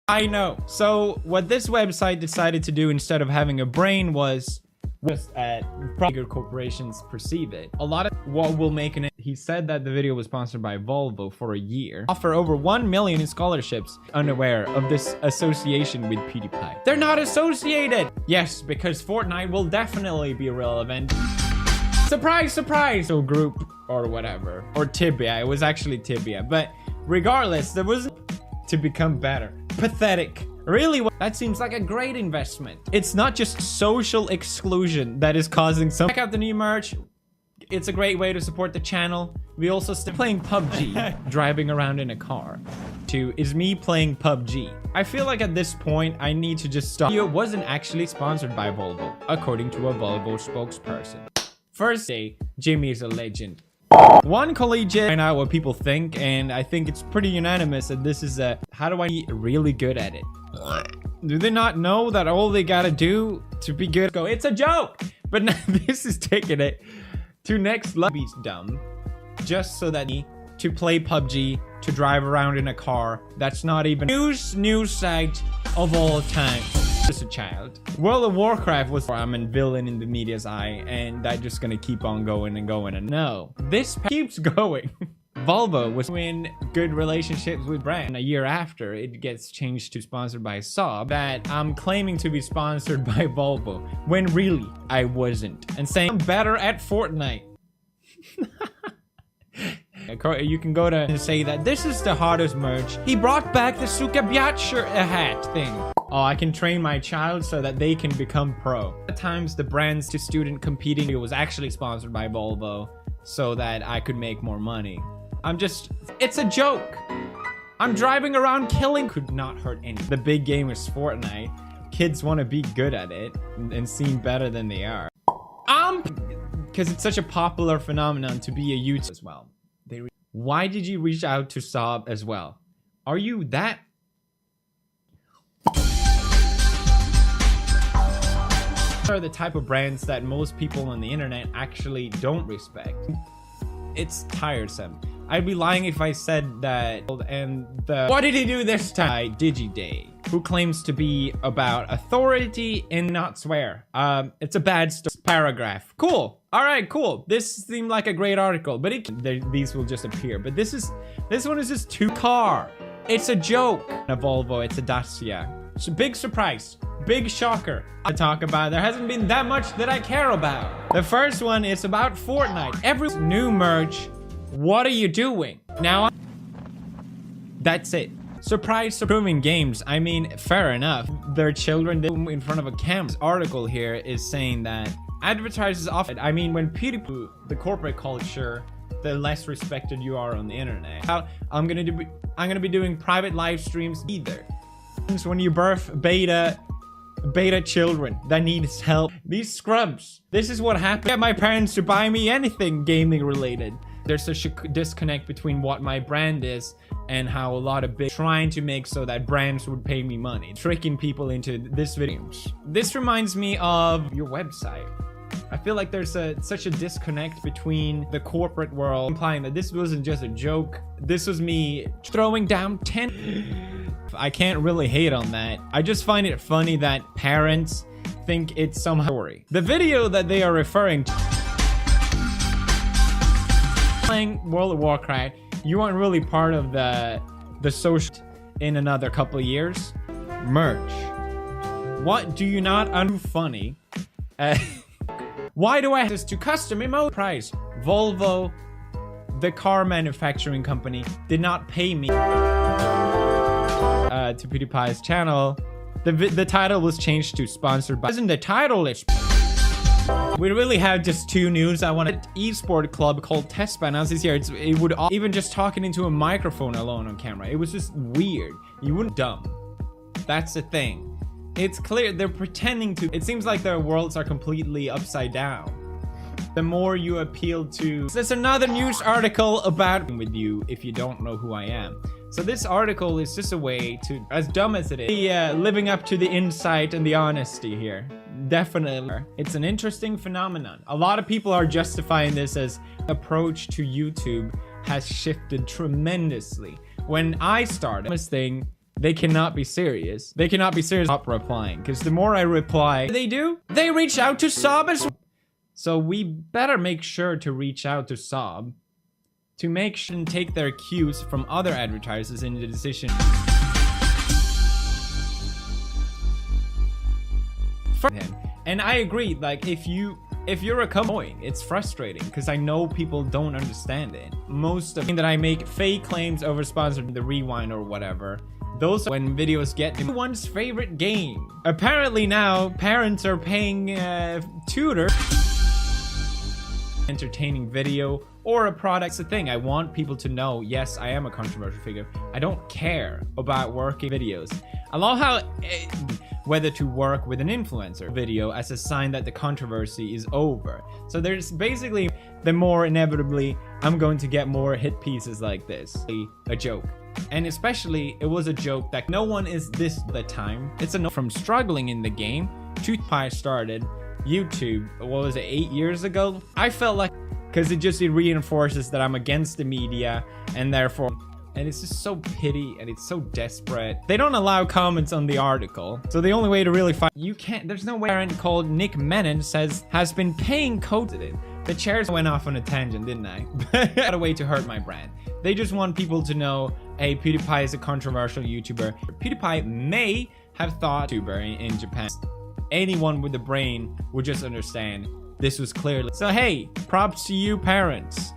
I know. So what this website decided to do instead of having a brain was just bigger corporations perceive it. A lot of what will make it. He said that the video was sponsored by Volvo for a year. Offer over 1 million in scholarships. Unaware of this association with PewDiePie. They're not associated. Yes, because Fortnite will definitely be relevant. Surprise, surprise. So group or whatever. Or Tibia. It was actually Tibia. But regardless, there was to become better. Pathetic. Really? That seems like a great investment. It's not just social exclusion that is causing some. Check out the new merch. It's a great way to support the channel. We also still playing PUBG, driving around in a car. Is me playing PUBG. I feel like at this point, I need to just stop. It wasn't actually sponsored by Volvo, according to a Volvo spokesperson. First day, Jimmy is a legend. One collegiate, find out what people think, and I think it's pretty unanimous that this is a, how do I be really good at it? Do they not know that all they gotta do to be good? Go, it's a joke! But now this is taking it to next level. He's dumb. Just so that to play PUBG, to drive around in a car, that's not even news site of all time. Just a child. World of Warcraft was I'm a villain in the media's eye, and I'm just gonna keep on going and going. And no, this keeps going. Volvo was in good relationships with brand. A year after, it gets changed to sponsored by Saab. That I'm claiming to be sponsored by Volvo, when really I wasn't. And saying I'm better at Fortnite. You can go to say that this is the hottest merch. He brought back the Sukabiat shirt hat thing. Oh, I can train my child so that they can become pro. At times, the brands to student competing, it was actually sponsored by Volvo so that I could make more money. It's a joke. I'm driving around killing. Could not hurt any. The big game is Fortnite. Kids want to be good at it and seem better than they are. Because it's such a popular phenomenon to be a YouTuber as well. Why did you reach out to Saab as well? Are you that? Are the type of brands that most people on the internet actually don't respect. It's tiresome. I'd be lying if I said that. And what did he do this time? DigiDay, who claims to be about authority and not swear. It's a bad paragraph. Cool. All right, cool. This seemed like a great article, but these will just appear. But this one is just two car. It's a joke. A Volvo. It's a Dacia. It's a big surprise. Big shocker to talk about. There hasn't been that much that I care about. The first one is about Fortnite. Every new merch. What are you doing? Now, that's it. Surprise improving games. I mean, fair enough. Their children in front of a camera. This article here is saying that advertisers often, I mean, when PewDiePie, the corporate culture, the less respected you are on the internet. I'm gonna be doing private live streams either. When you birth beta children that needs help. These scrubs. This is what happened. I get my parents to buy me anything gaming related. There's such a disconnect between what my brand is and how a lot of big trying to make so that brands would pay me money, tricking people into this videos. This reminds me of your website. I feel like there's such a disconnect between the corporate world, implying that this wasn't just a joke. This was me throwing down 10. I can't really hate on that. I just find it funny that parents think it's some story. The video that they are referring to, playing World of Warcraft, you aren't really part of the social in another couple of years. Merch. What do you not funny? Why do I have this to custom emote price? Volvo, the car manufacturing company, did not pay me to PewDiePie's channel. The title was changed to sponsored by. Isn't the title? We really have just two news. I want an esport club called Testban this year. It would even just talking into a microphone alone on camera. It was just weird. You wouldn't dumb. That's the thing. It's clear they're pretending to. It seems like their worlds are completely upside down. The more you appeal to. There's another news article about with you if you don't know who I am. So this article is just a way to, as dumb as it is, living up to the insight and the honesty here. Definitely. It's an interesting phenomenon. A lot of people are justifying this as approach to YouTube has shifted tremendously. When I started, this thing They cannot be serious. They cannot be serious. Stop replying, because the more I reply, they reach out to Sob as well. So we better make sure to reach out to Sob to make sure and take their cues from other advertisers in the decision. And I agree, like if you're a company, it's frustrating because I know people don't understand it. Most of the that I make fake claims over sponsored the rewind or whatever. Those are when videos get everyone's favorite game. Apparently now parents are paying tutor entertaining video or a product's a thing. I want people to know, yes, I am a controversial figure. I don't care about working videos. I love how whether to work with an influencer video as a sign that the controversy is over. So there's basically the more inevitably I'm going to get more hit pieces like this. A joke. And especially it was a joke that no one is this the time. It's a no from struggling in the game. ToothPie started YouTube, what was it, 8 years ago? I felt like, because it reinforces that I'm against the media and therefore, and it's just so pity and it's so desperate. They don't allow comments on the article. So the only way to really find, you can't, there's no way. Parent called Nick Menon says, has been paying codes it. The chairs went off on a tangent, didn't I? Got a way to hurt my brand. They just want people to know, hey, PewDiePie is a controversial YouTuber. PewDiePie may have thought YouTuber in Japan. Anyone with a brain would just understand this was clearly. So hey, props to you parents.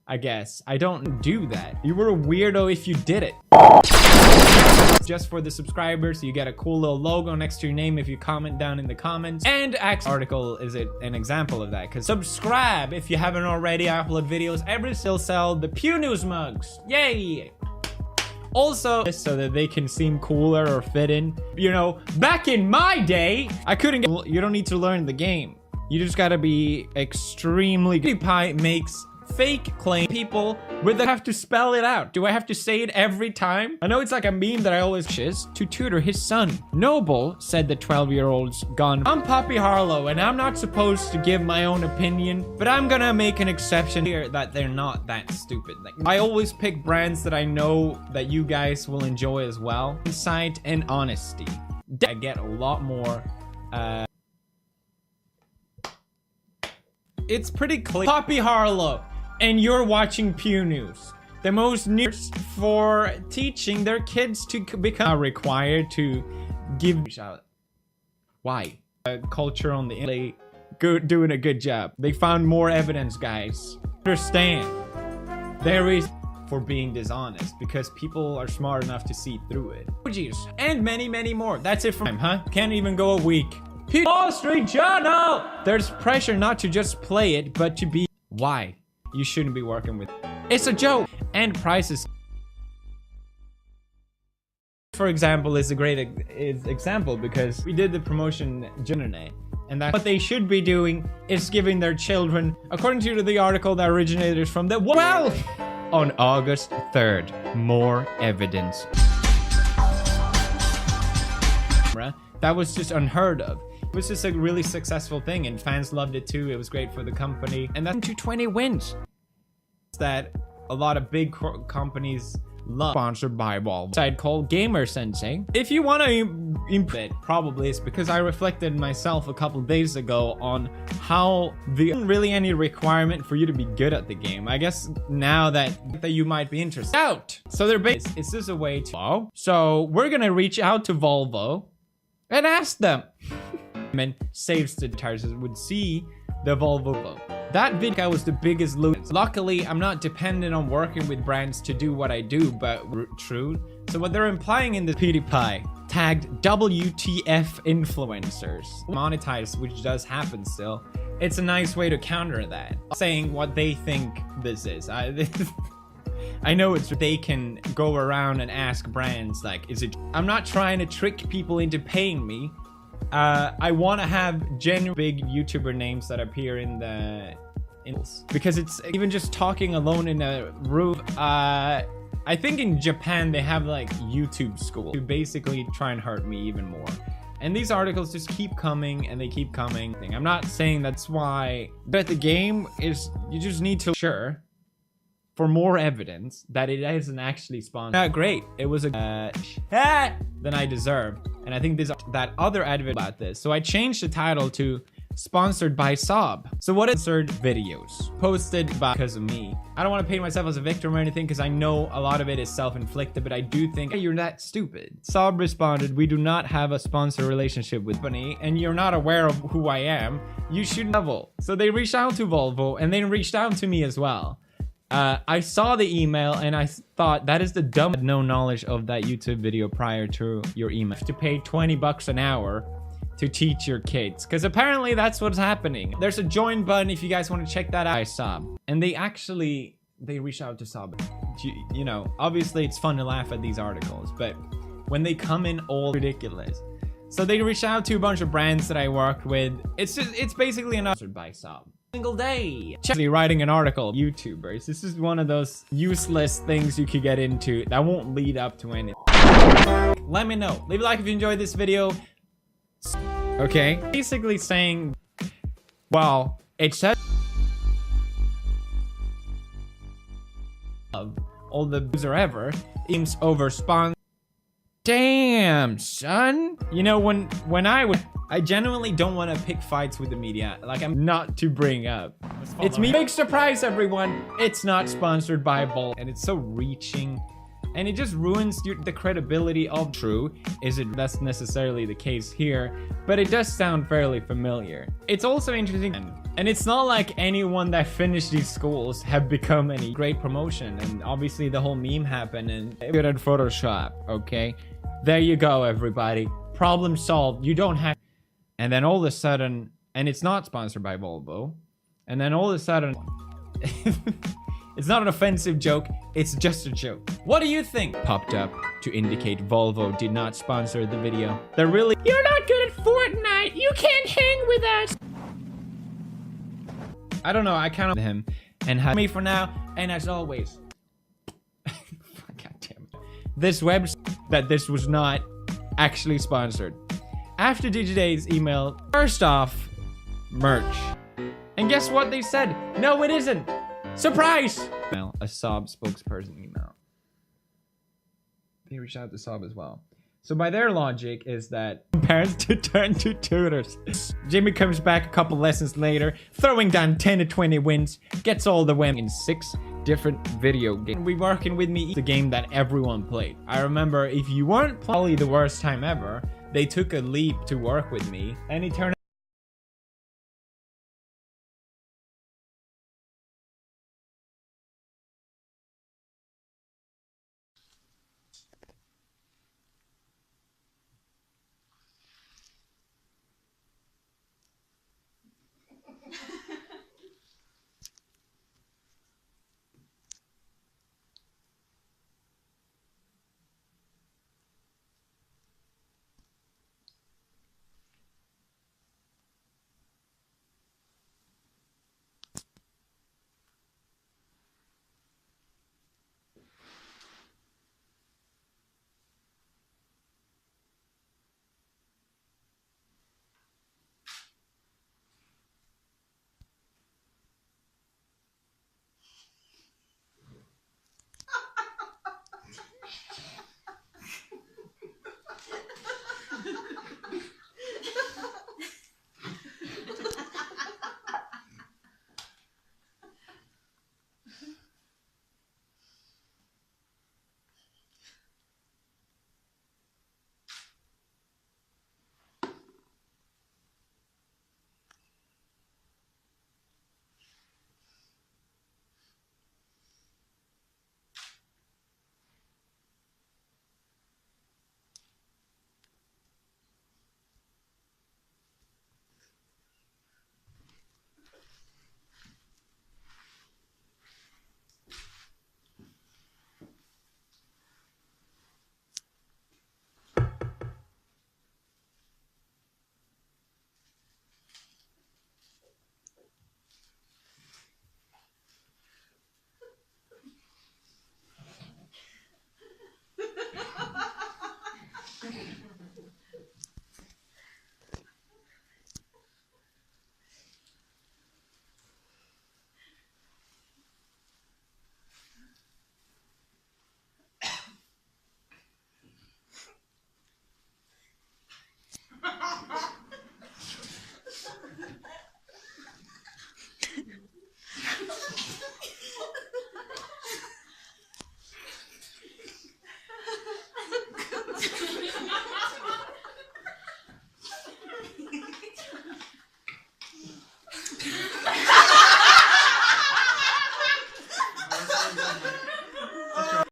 I guess I don't do that. You were a weirdo if you did it. Just for the subscribers, you get a cool little logo next to your name if you comment down in the comments. And article is an example of that, because subscribe if you haven't already. I upload videos every still sell the Pew News mugs. Yay! Also, so that they can seem cooler or fit in. You know, back in my day, I couldn't get, you don't need to learn the game. You just gotta be extremely good. PewDiePie makes fake claim people with the have to spell it out. Do I have to say it every time? I know it's like a meme that I always shiz to tutor his son. Noble said the 12-year-old's gone. I'm Poppy Harlow and I'm not supposed to give my own opinion, but I'm gonna make an exception here that they're not that stupid. Like, I always pick brands that I know that you guys will enjoy as well. Insight and honesty. I get a lot more it's pretty clear. Poppy Harlow, and you're watching Pew News. The most news for teaching their kids to become required to give out. Why? Culture on the internet, doing a good job. They found more evidence, guys. Understand, there is for being dishonest because people are smart enough to see through it. And many, many more. That's it for time, huh? Can't even go a week. Wall Street Journal! There's pressure not to just play it, but to be. Why? You shouldn't be working with. It's a joke! And prices. For example, is a great example because we did the promotion internet. And that's what they should be doing is giving their children, according to the article that originated from the well, on August 3rd, more evidence. That was just unheard of. It was just a really successful thing and fans loved it too. It was great for the company. And that's 220 wins. That a lot of big companies love. Sponsored by Valve. Site called Gamer Sensei. If you want to improve it, probably it's because I reflected myself a couple days ago on how there isn't really any requirement for you to be good at the game. I guess now that you might be interested. So they're based. It's just a way to. So we're gonna reach out to Volvo and ask them. And saves the tires would see the Volvo. That video was the biggest loot. Luckily, I'm not dependent on working with brands to do what I do, but true. So what they're implying in the PewDiePie tagged WTF influencers. Monetized, which does happen still. It's a nice way to counter that. Saying what they think this is. I know it's they can go around and ask brands like, is it? I'm not trying to trick people into paying me. I want to have genuine big YouTuber names that appear in the because it's even just talking alone in a room. I think in Japan they have like YouTube school to basically try and hurt me even more. And these articles just keep coming and they keep coming. I'm not saying that's why, but the game is you just need to sure. for more evidence that it isn't actually sponsored. Great. It was a than I deserved. And I think there's that other advert about this. So I changed the title to sponsored by Sob. So what is sponsored videos posted by because of me? I don't want to paint myself as a victim or anything because I know a lot of it is self-inflicted, but I do think hey, you're that stupid. Sob responded, we do not have a sponsor relationship with Bunny and you're not aware of who I am. You should level. So they reached out to Volvo and then reached out to me as well. I saw the email and I thought that is the dumb no knowledge of that YouTube video prior to your email. You have to pay 20 bucks an hour to teach your kids because apparently that's what's happening. There's a join button if you guys want to check that out. I Sob, and they reached out to Sob. You know, obviously it's fun to laugh at these articles, but when they come in all ridiculous. So they reached out to a bunch of brands that I worked with. It's basically an sponsored by Sob. Single day. Actually writing an article. YouTubers. This is one of those useless things you could get into that won't lead up to anything. Let me know. Leave a like if you enjoyed this video. Okay. Basically saying, well, it says all the user ever aims over spawn. Damn, son. You know, when I genuinely don't want to pick fights with the media. Like, I'm not to bring up. It's me. Big surprise, everyone. It's not sponsored by Volvo. And it's so reaching. And it just ruins the credibility of true. That's necessarily the case here. But it does sound fairly familiar. It's also interesting. And it's not like anyone that finished these schools have become any great promotion. And obviously the whole meme happened. And good at Photoshop, okay? There you go, everybody. Problem solved. You don't have... And then all of a sudden, and it's not sponsored by Volvo, and then all of a sudden, it's not an offensive joke, it's just a joke. What do you think? Popped up to indicate Volvo did not sponsor the video. They're really, you're not good at Fortnite, you can't hang with us. I don't know, I kind of him and have me for now, and as always, God damn it. This website that this was not actually sponsored. After Digiday's email, first off, merch. And guess what they said? No, it isn't. Surprise! A Sob spokesperson email. They reached out to Sob as well. So by their logic is that parents to turn to tutors. Jimmy comes back a couple lessons later, throwing down 10 to 20 wins, gets all the women in 6 different video games. We working with me, the game that everyone played. I remember if you weren't probably the worst time ever, they took a leap to work with me, and he turned